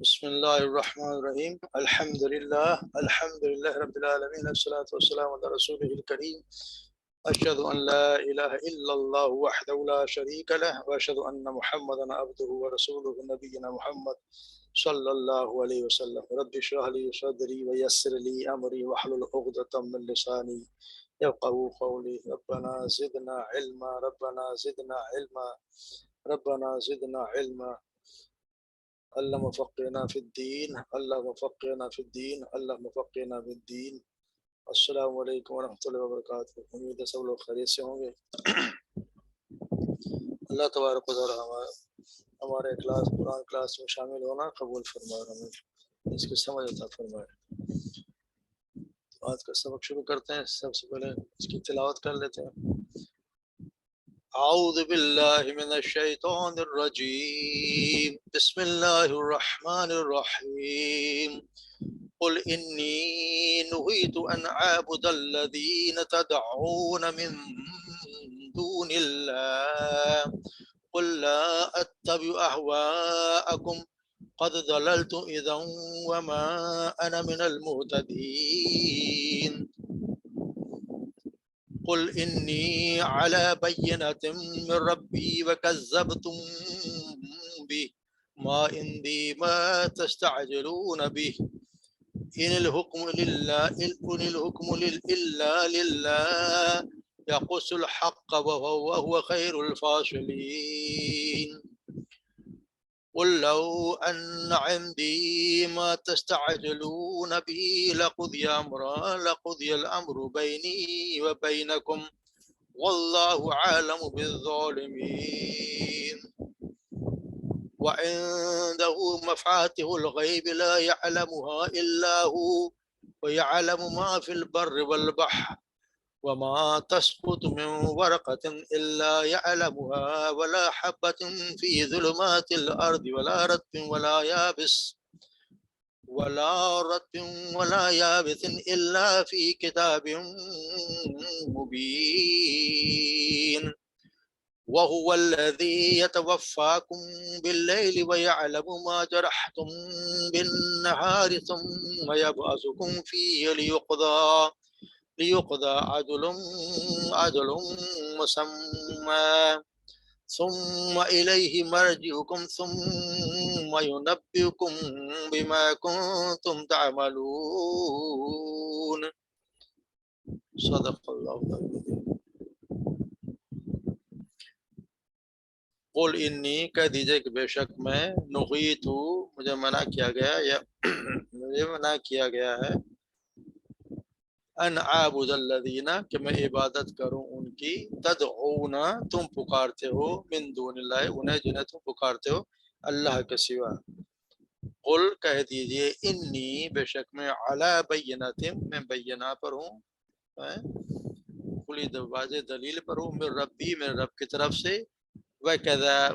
بسم اللہ الرحمن الرحیم الحمدللہ رب العالمین والصلاة والسلام علی رسولہ الکریم اشہد ان لا الہ الا اللہ وحدہ لا شریک لہ واشہد ان محمدا عبدہ ورسولہ نبینا محمد صلی اللہ علیہ وسلم رب اشرح لی صدری ویسر لی امری واحلل عقدۃ من لسانی یفقہوا قولی ربنا زدنا علما ربنا زدنا علما ربنا زدنا علما اللہ مفقنا فی الدین اللہ مفقنا فی الدین اللہ مفقنا فی الدین۔ السلام علیکم ورحمۃ اللہ وبرکاتہ۔ امید ہے سب لوگ خیریت سے ہوں گے۔ اللہ تبارک و تعالی ہمارے کلاس قرآن کلاس میں شامل ہونا قبول فرمائے، ہمیں اس کی سمجھ عطا فرمائے۔ آج کا سبق شروع کرتے ہیں۔ سب سے پہلے اس کی تلاوت کر لیتے ہیں۔ اعوذ باللہ من الشیطان الرجیم، بسم اللہ الرحمن الرحیم۔ قل انی نہیت ان اعبد الذین تدعون من دون اللہ قل لا اتبع اہواءکم قد ضللت اذا وما انا من المہتدین۔ قل انی علی بینۃ من ربی وکذبتم بہ ما عندی ما تستعجلون بہ ان الحکم الا للہ یقص الحق وهو خیر الفاصلین۔ قل لو ان عندي ما تستعجلون به لقضي الامر بيني وبينكم والله عالم بالظالمين وعنده مفاتيح الغيب لا يعلمها الا هو ويعلم ما في البر والبحر وما تسقط من ورقة إلا يعلمها ولا حبة في ظلمات الأرض ولا رطب ولا يابس إلا في كتاب مبين وهو الذي يتوفاكم بالليل ويعلم ما جرحتم بالنهار ثم يبعثكم فيه ليقضى عدل مسمى ثم إليه مرجعكم ثم ينبئكم بما كنتم تعملون۔ صدق اللہ العظیم۔ قل انی، کہہ دیجئے کہ بے شک میں نہیت، مجھے منع کیا گیا یا مجھے منع کیا گیا ہے، ان اعبد الذین، کہ میں عبادت کروں ان کی، تدعون، تم پکارتے ہو، من دون اللہ، انہیں جنہیں تم پکارتے ہو اللہ کے سوا۔ قل، کہہ دیجئے، انی، بے شک میں، علی بینۃ، میں بینہ پر ہوں، کھلی واضح دلیل پر ہوں، من ربی، میرے رب کی طرف سے،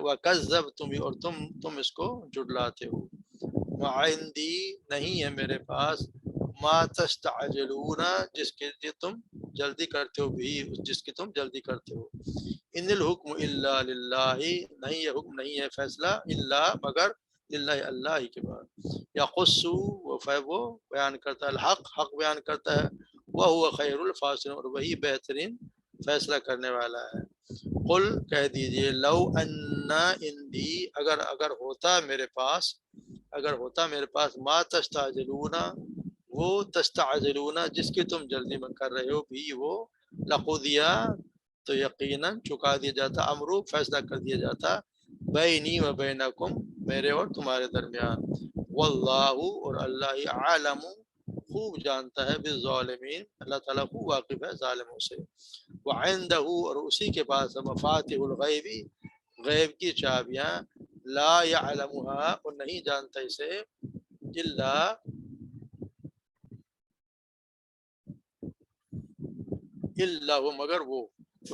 وکذبتم، اور تم اس کو جھٹلاتے ہو، وعندی، نہیں ہے میرے پاس، ما تستعجلون، جس کی تم جلدی کرتے ہو بھی، جس کی تم جلدی کرتے ہو، ان الحکم الا للہ، نہیں ہے حکم، نہیں ہے فیصلہ، الا مگر للہ، اللہ ہی کے بعد، یقص، وہ بیان کرتا ہے، الحق، حق بیان کرتا ہے، وہو خیر الفاصلین، اور وہی بہترین فیصلہ کرنے والا ہے۔ قل، کہہ دیجئے، لو ان عندی، اگر ہوتا میرے پاس، ما تستعجلون، وہ تستعجلون، جس کی تم جلدی میں کر رہے ہو بھی، وہ لقضیا، تو یقیناً چکا دیا جاتا، امرو، فیصلہ کر دیا جاتا، بینی و بینکم، میرے اور تمہارے درمیان، واللہ، اور اللہ عالم، خوب جانتا ہے، بالظالمین، اللہ تعالیٰ خوب واقف ہے ظالموں سے، وعندہ، اور اسی کے پاس مفاتیح الغیب، غیب کی چابیاں، لا یعلمها، اور نہیں جانتا اسے، الا وہ، مگر وہ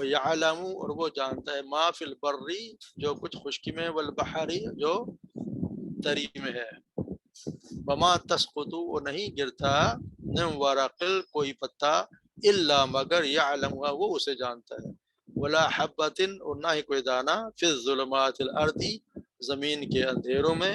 یعلم، اور وہ جانتا ہے، ما فی البری، جو کچھ خشکی میں، والبحری، جو تری میں ہے، وما تسقط، اور نہیں گرتا، من ورقل، کوئی پتا، الا مگر، یعلمها، وہ اسے جانتا ہے، ولا حبۃ، اور نہ ہی کوئی دانہ، فی الظلمات الارض، زمین کے اندھیروں میں،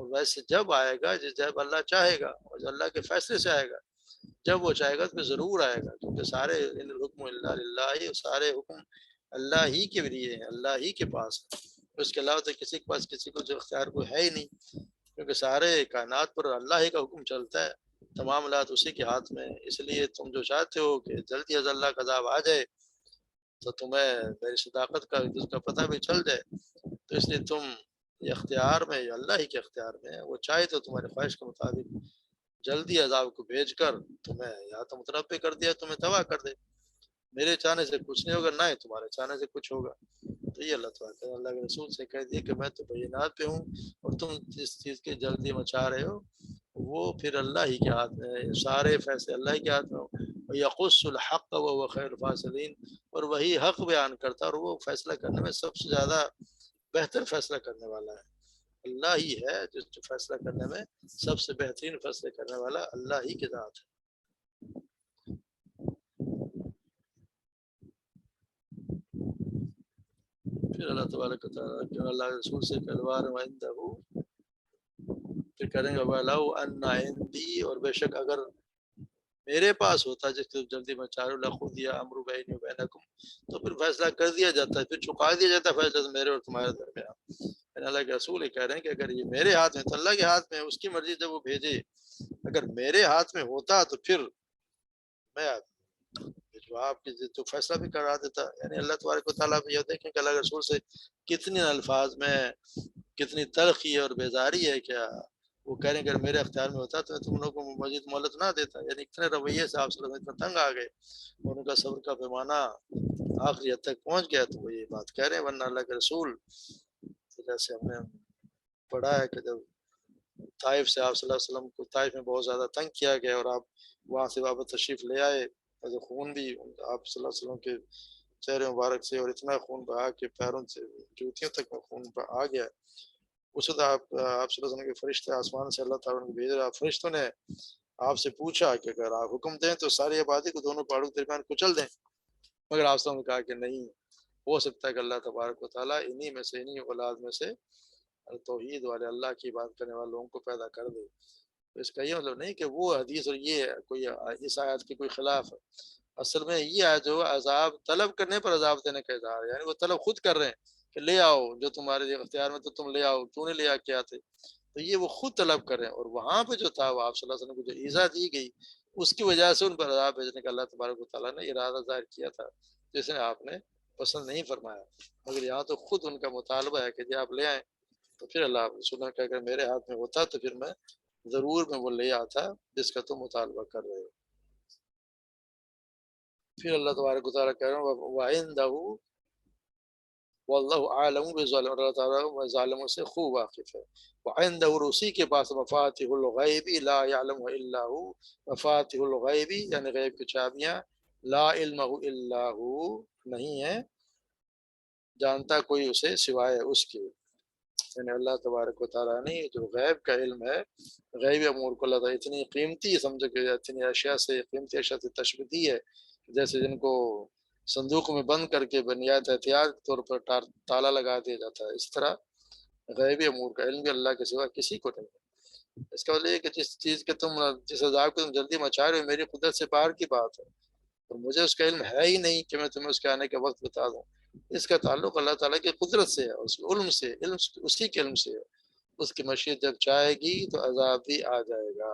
اور ویسے جب آئے گا جب اللہ چاہے گا اور اللہ کے فیصلے سے آئے گا، جب وہ چاہے گا تو ضرور آئے گا، کیونکہ سارے ان الحکم الا للہ، سارے حکم اللہ ہی کے لیے ہیں، اللہ ہی کے پاس ہے، اس کے علاوہ تو کسی کے پاس کسی کو جو اختیار کوئی ہے ہی نہیں، کیونکہ سارے کائنات پر اللہ ہی کا حکم چلتا ہے، تمام حالات اسی کے ہاتھ میں. اس لیے تم جو چاہتے ہو کہ جلدی از اللہ کا عذاب آ جائے تو تمہیں میری صداقت کا اس کا پتہ بھی چل جائے، تو اس لیے تم یہ اختیار میں، یہ اللہ ہی کے اختیار میں ہے، وہ چاہے تو تمہاری خواہش کے مطابق جلدی عذاب کو بھیج کر تمہیں یا تو متنبع کر دیا، تمہیں تباہ کر دے. میرے چاہنے سے کچھ نہیں ہوگا، نہ ہی تمہارے چاہنے سے کچھ ہوگا. تو یہ اللہ تعالیٰ اللہ کے رسول سے کہہ دیا کہ میں تو بینات پہ ہوں، اور تم جس چیز کی جلدی مچا رہے ہو وہ پھر اللہ ہی کے ہاتھ میں ہے، سارے فیصلے اللہ ہی کے ہاتھ میں ہو. یقص الحق وهو خیر الفاصلین، اور وہی حق بیان کرتا اور وہ فیصلہ کرنے میں سب سے زیادہ بہتر فیصلہ کرنے والا ہے. اللہ ہی ہے جو فیصلہ کرنے میں سب سے بہترین فیصلے کرنے والا اللہ ہی کے ذات ہے. پھر اللہ تبارک و تعالیٰ کہ اللہ کے رسول سے کلوار وعندہ، پھر کریں گے وَلَوْ أَنَّ عِنْدِي، اور بے شک اگر میرے پاس ہوتا جس کو جلدی میں چاروں لَقُضِيَ أَمْرُ بَيْنِي وَبَيْنَكُمْ، تو پھر فیصلہ کر دیا جاتا ہے، پھر چکا دیا جاتا ہے فیصلہ میرے اور تمہارے درمیان. یعنی اللہ کے رسول یہ کہہ رہے ہیں کہ اگر یہ میرے ہاتھ میں تو اللہ کے ہاتھ میں، اس کی مرضی جب وہ بھیجے، اگر میرے ہاتھ میں ہوتا تو پھر میں جو آپ کی تو فیصلہ بھی کرا دیتا. یعنی اللہ تبارک و تعالیٰ یہ دیکھیں کہ اللہ کے رسول سے کتنی الفاظ میں کتنی تلخی اور بیزاری ہے. کیا وہ کہہ رہے ہیں اگر میرے اختیار میں ہوتا تو میں تم لوگوں کو مزید مہلت نہ دیتا. یعنی اتنے رویے سے آپ صلی اللہ علیہ وسلم اتنا تنگ آ گئے اور ان کا صبر کا پیمانہ آخری حد تک پہنچ گیا، تو وہ یہ بات کہہ رہے ہیں. ورنہ اللہ کے رسول جیسے ہم نے پڑھا ہے کہ جب طائف سے آپ صلی اللہ علیہ وسلم کو طائف میں بہت زیادہ تنگ کیا گیا اور آپ وہاں سے واپس تشریف لے آئے، اور خون بھی آپ صلی اللہ علیہ وسلم کے چہرے مبارک سے اور اتنا خون بہا کہ پیروں سے جوتیوں تک میں خون آ گیا. اس وقت آپ صلی اللہ علیہ وسلم کے فرشتے آسمان سے اللہ تعالیٰ نے بھیج رہا، فرشتوں نے آپ سے پوچھا کہ اگر آپ حکم دیں تو ساری آبادی کو دونوں پہاڑوں کے درمیان کچل دیں، مگر آپ نے کہا کہ نہیں، ہو سکتا ہے کہ اللہ تبارک و تعالیٰ انہی میں سے، انہی اولاد میں سے توحید والے اللہ کی بات کرنے والے لوگوں کو پیدا کر دے. تو اس کا یہ مطلب نہیں کہ وہ حدیث اور یہ کوئی اس آیت کی کوئی خلاف ہے. اصل میں یہ آیت جو عذاب طلب کرنے پر عذاب دینے کا اظہار ہے، یعنی وہ طلب خود کر رہے ہیں کہ لے آؤ جو تمہارے اختیار میں تو تم لے آؤ، کیوں نہیں لے آ کے آتے. تو یہ وہ خود طلب کر رہے ہیں، اور وہاں پہ جو تھا وہ آپ صلی اللہ علیہ وسلم کو جو ایذا دی گئی اس کی وجہ سے ان پر عذاب بھیجنے کا اللہ تبارک و تعالیٰ نے ارادہ ظاہر کیا تھا، جس نے آپ نے پسند نہیں فرمایا. مگر یہاں تو خود ان کا مطالبہ ہے کہ جی آپ لے آئیں. تو پھر اللہ رسول کہ اگر میرے ہاتھ میں ہوتا تو پھر میں ضرور میں وہ لے آتا جس کا تم مطالبہ کر رہے ہو. پھر اللہ تبارک و تعالیٰ کہہ رہے ہیں وَعِندَهُ وَاللَّهُ عَالَمُ بِالظَّالِمِينَ، اللہ تعالیٰ ظالموں سے خوب واقف ہے. وَعِندَهُ، اسی کے پاس مفاتیح الغیب لا يعلمها الا هو، مفاتیح الغیب یعنی غیب کی چابیاں، لا علمہ الا ہو، نہیں ہے جانتا کوئی اسے سوائے اس کے. یعنی اللہ تبارک و تعالیٰ نے جو غیب کا علم ہے، غیبی امور کو اللہ تعالیٰ اتنی قیمتی سمجھ کے اتنی اشیاء سے، قیمتی اشیاء سے تشبیہ دی ہے، جیسے جن کو صندوق میں بند کر کے بنیاد احتیاط طور پر تالا لگا دیا جاتا ہے، اس طرح غیبی امور کا علم بھی اللہ کے سوا کسی کو نہیں ہے. اس کا مطلب یہ کہ جس چیز کے تم، جس عذاب کو تم جلدی مچا رہے ہو، میری قدرت سے باہر کی بات ہے اور مجھے اس کا علم ہے ہی نہیں کہ میں تمہیں اس کے آنے کا وقت بتا دوں. اس کا تعلق اللہ تعالیٰ کی قدرت سے ہے، اس علم سے، علم اسی کے علم سے ہے. اس کی مشیت جب چاہے گی تو عذاب بھی آ جائے گا.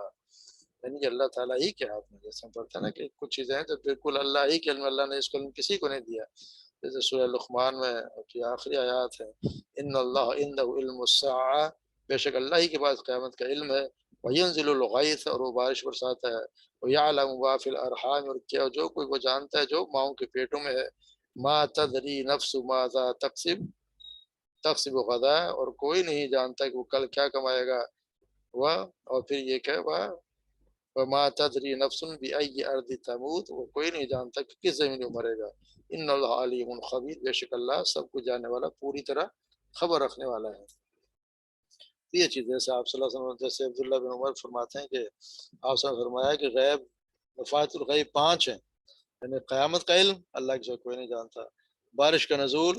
یعنی کہ اللہ تعالیٰ ہی کے ہاتھ میں، جیسے ہم پڑھتے ہیں نا کہ کچھ چیزیں ہیں جو بالکل اللہ ہی کے علم، اللہ نے اس کو علم کسی کو نہیں دیا. جیسے سورہ لقمان میں کی آخری آیات ہے، ان اللہ عنده علم الساعہ، بے شک اللہ ہی کے پاس قیامت کا علم ہے. وینزل الغیث، اور وہ بارش برساتا ہے. ویعلم ما فی الارحام، اور کیا جو کوئی وہ جانتا ہے جو ماؤں کے پیٹوں میں ہے. ما تدری نفس ماذا تکسب غدا، اور کوئی نہیں جانتا کہ وہ کل کیا کمائے گا. وہ اور پھر یہ کہ وما تدری نفس بأی ارض تموت، وہ کوئی نہیں جانتا کہ کس زمین میں مرے گا. ان اللہ علیم خبیر، بے شک اللہ سب کو جاننے والا، پوری طرح خبر رکھنے والا ہے. یہ چیز جیسے آپ صلی اللہ علیہ وسلم، جیسے عبداللہ بن عمر فرماتے ہیں کہ آپ صلی اللہ علیہ وسلم فرمایا کہ غیب، مفاتیح الغیب 5 ہیں. یعنی قیامت کا علم اللہ کے سوا کوئی نہیں جانتا، بارش کا نزول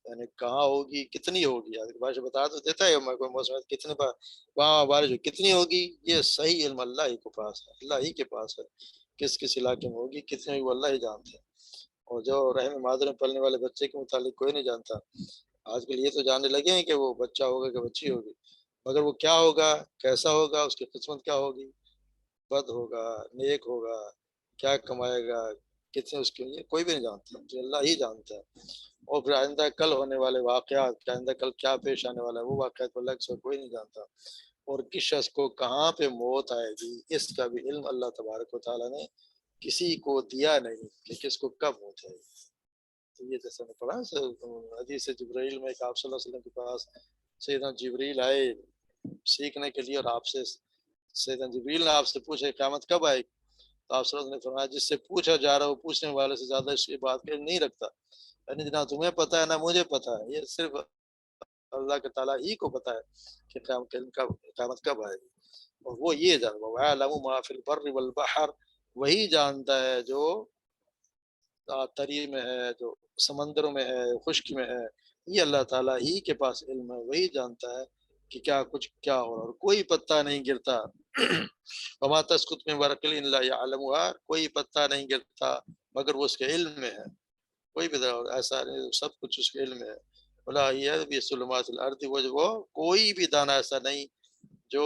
یعنی کہاں ہوگی کتنی ہوگی، آگے بارش بتا تو دیتا ہے کوئی موسم کتنے بار وہاں بارش کتنی ہوگی، یہ صحیح علم اللہ ہی کے پاس ہے، اللہ ہی کے پاس ہے، کس کس علاقے میں ہوگی کتنے ہوگی وہ اللہ ہی جانتے ہیں۔ اور جو رحم مادر میں پلنے والے بچے کے متعلق کوئی نہیں جانتا، آج کل یہ تو جاننے لگے ہیں کہ وہ بچہ ہوگا کہ بچی ہوگی، مگر وہ کیا ہوگا کیسا ہوگا اس کی قسمت کیا ہوگی، بد ہوگا نیک ہوگا، کیا کمائے گا کتنے اس کے لیے کوئی بھی نہیں جانتا، جو اللہ ہی جانتا ہے۔ اور پھر آئندہ کل ہونے والے واقعات کہ آئندہ کل کیا پیش آنے والا ہے وہ واقعات کو الگ سے کوئی نہیں جانتا، اور کس شخص کو کہاں پہ موت آئے گی اس کا بھی علم اللہ تبارک و تعالیٰ نے کسی کو دیا نہیں کہ کس کو کب موت آئے گی۔ تو یہ جیسے نے پڑھا حدیث جبرائیل میں کہ آپ صلی اللہ علیہ وسلم کے پاس سیدنا جبریل آئے سیکھنے کے لیے، اور آپ سے سیدنا جبریل نے آپ سے پوچھا قیامت کب آئے گی، تو آپ صلی اللہ علیہ وسلم نے فرمایا جس سے پوچھا جا رہا ہے وہ پوچھنے والے سے زیادہ اس بات کا نہیں رکھتا، یعنی نہ تمہیں پتہ ہے نہ مجھے پتہ ہے، یہ صرف اللہ کے تعالیٰ ہی کو پتہ ہے کہ قیامت کب آئے گی، اور وہ یہ جانتا ہے وَيَعْلَمُ مَا فِي الْبَرِّ وَالْبَحْرِ، وہی جانتا ہے جو تری میں ہے، جو سمندروں میں ہے، خشکی میں ہے، یہ اللہ تعالیٰ ہی کے پاس علم ہے، وہی جانتا ہے کہ کیا کچھ کیا ہو رہا ہے، اور کوئی پتا نہیں گرتا وما تسقط من ورقۃ الا يعلمها، کوئی پتا نہیں گرتا مگر وہ اس کے علم میں ہے، کوئی بھی ایسا نہیں، سب کچھ اس کے علم میں ہے۔ ولا یذبی ظلمات الارض، وہ کوئی بھی دانہ ایسا نہیں جو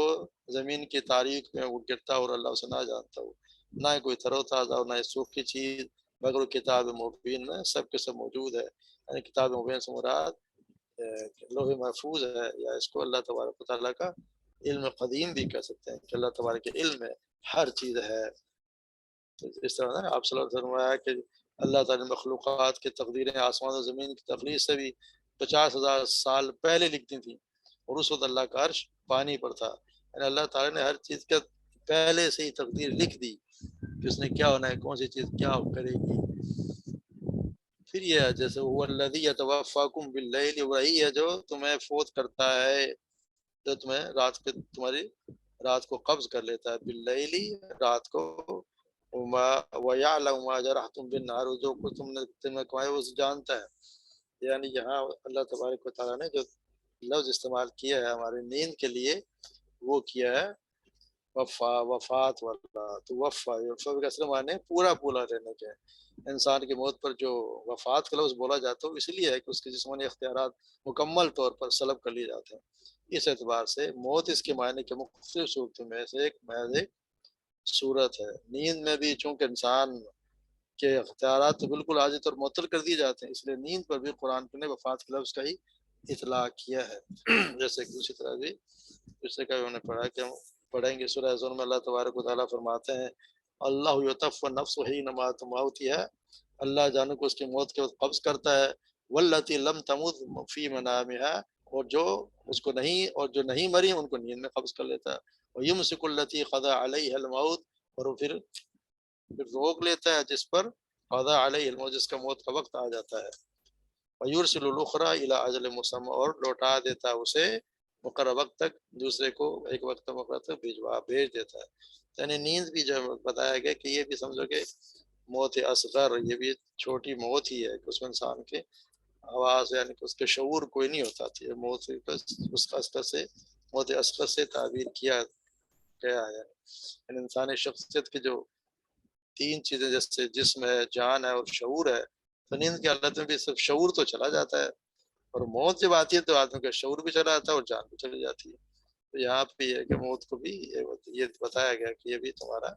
زمین کی تاریخ میں وہ گرتا اور اللہ اسے نہ جانتا ہو، نہ ہی کوئی تر و تازہ اور نہ ہی سوکھی چیز مگر کتاب مبین میں سب کے سب موجود ہے، یعنی کتاب مبین سے مراد لوح محفوظ ہے، یا اس کو اللہ تبارک و تعالیٰ کا علم قدیم بھی کہہ سکتے ہیں کہ اللہ تبارک کے علم میں ہر چیز ہے۔ تو اس طرح آپ صلی اللہ علیہ وسلم فرمایا کہ اللہ تعالیٰ نے مخلوقات کی تقدیریں آسمان و زمین کی تخلیق سے بھی 50,000 سال پہلے لکھ دی تھیں، اور اس وقت اللہ کا عرش پانی پر تھا، یعنی اللہ تعالیٰ نے ہر چیز کا پہلے سے ہی تقدیر لکھ دی کہ اس نے کیا ہونا ہے، کون سی چیز کیا کرے گی۔ پھر یہ ہے جیسے وہ الذی یتوفاکم باللیل، وہی ہے جو تمہیں فوت کرتا ہے، جو تمہیں رات کے تمہاری رات کو قبض کر لیتا ہے، باللیل رات کو، وَيَعْلَمُ مَا جَرَحْتُم بِالنَّهَارِ، جو کچھ تم نے دن میں کمایا وہ جانتا ہے۔ یعنی یہاں اللہ تبارک و تعالیٰ نے جو لفظ استعمال کیا ہے ہماری نیند کے لیے وہ کیا ہے وفات والا، تو وفا کا اصل معنی پورا پورا رہنے کے، انسان کی موت پر جو وفات کا لفظ بولا جاتا ہے اس لیے ہے کہ اس کے جسمانی اختیارات مکمل طور پر سلب کر لیے جاتے ہیں، اس اعتبار سے موت اس کے معنی کے مختلف صورتوں میں سے ایک محض ایک صورت ہے۔ نیند میں بھی چونکہ انسان کے اختیارات تو بالکل عاجز اور معطل کر دیے جاتے ہیں، اس لیے نیند پر بھی قرآن نے وفات کے لفظ کا ہی اطلاق کیا ہے۔ جیسے کہ دوسری طرح بھی دوسرے کا انہوں نے پڑھا کہ ہم پڑھیں گے سورہ زمر میں اللہ تبارک و تعالیٰ فرماتے ہیں اللہ یتوفی النفس حین موتها، اللہ جانو کو اس کی موت کے وقت قبض کرتا ہے، واللتی لم تمت فی منامها، اور جو اس کو نہیں اور جو نہیں مری ان کو نیند میں قبض کر لیتا ہے، ویمسک التی قضى علیہ الموت، اور پھر روک لیتا ہے جس پر قضى علیہ الموت جس کا موت کا وقت آ جاتا ہے، ویرسل الاخرى الی اجل مسمى، اور لوٹا دیتا ہے اسے مقرر وقت تک، دوسرے کو ایک وقت مقرر تک بھیج دیتا ہے۔ یعنی نیند بھی جو بتایا گیا کہ یہ بھی سمجھو کہ موت اصغر، یہ بھی چھوٹی موت ہی ہے کہ اس میں انسان کے آواز یعنی کہ اس کے شعور کوئی نہیں ہوتا تھی، موت اس اصغر سے موت اصغر سے تعبیر کیا گیا ہے، یعنی انسانی شخصیت کے جو تین چیزیں جیسے جسم ہے، جان ہے اور شعور ہے، تو نیند کی حالت میں بھی صرف شعور تو چلا جاتا ہے، اور موت جب آتی ہے تو آدمی کا شعور بھی چلا جاتا ہے اور جان بھی چلی جاتی ہے۔ تو یہاں پہ یہ ہے کہ موت کو بھی یہ بتایا گیا کہ یہ بھی تمہارا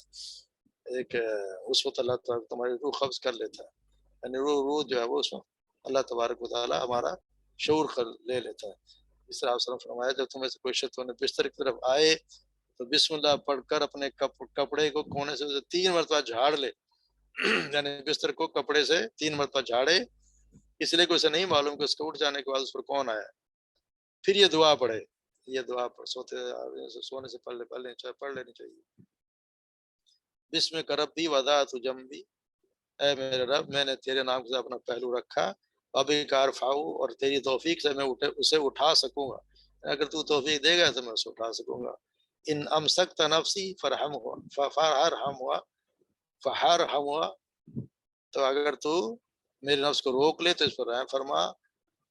ایک اس وقت اللہ تعالیٰ تمہاری روح قبض کر لیتا ہے، یعنی روح جو ہے وہ اس وقت اللہ تبارک و تعالیٰ ہمارا شعور لے لیتا ہے۔ اس طرح آپ فرمایا جب تمہیں سے کوئی شخص بستر کی طرف آئے تو بسم اللہ پڑھ کر اپنے کپڑے کو کونے سے 3 مرتبہ جھاڑ لے، یعنی بستر کو کپڑے سے 3 مرتبہ جھاڑے، اس لیے کہ اسے نہیں معلوم کہ اس کے اٹھ جانے کے بعد اس پر کون آیا، پھر یہ دعا پڑھے، یہ دعا سونے سے پڑھ لینی چاہیے۔ بسم کا ربی وضعت جنبی، اے میرے رب میں نے تیرے نام سے اپنا پہلو رکھا، ابھی کار فاؤ، اور تیری توفیق سے میں اسے اٹھا سکوں گا، اگر تو توفیق دے گا تو میں اسے اٹھا سکوں گا۔ ان امسکت نفسی فرحم ہوا فہرحم ہوا، تو اگر تو میرے نفس کو روک لے تو اس پر رحم فرما،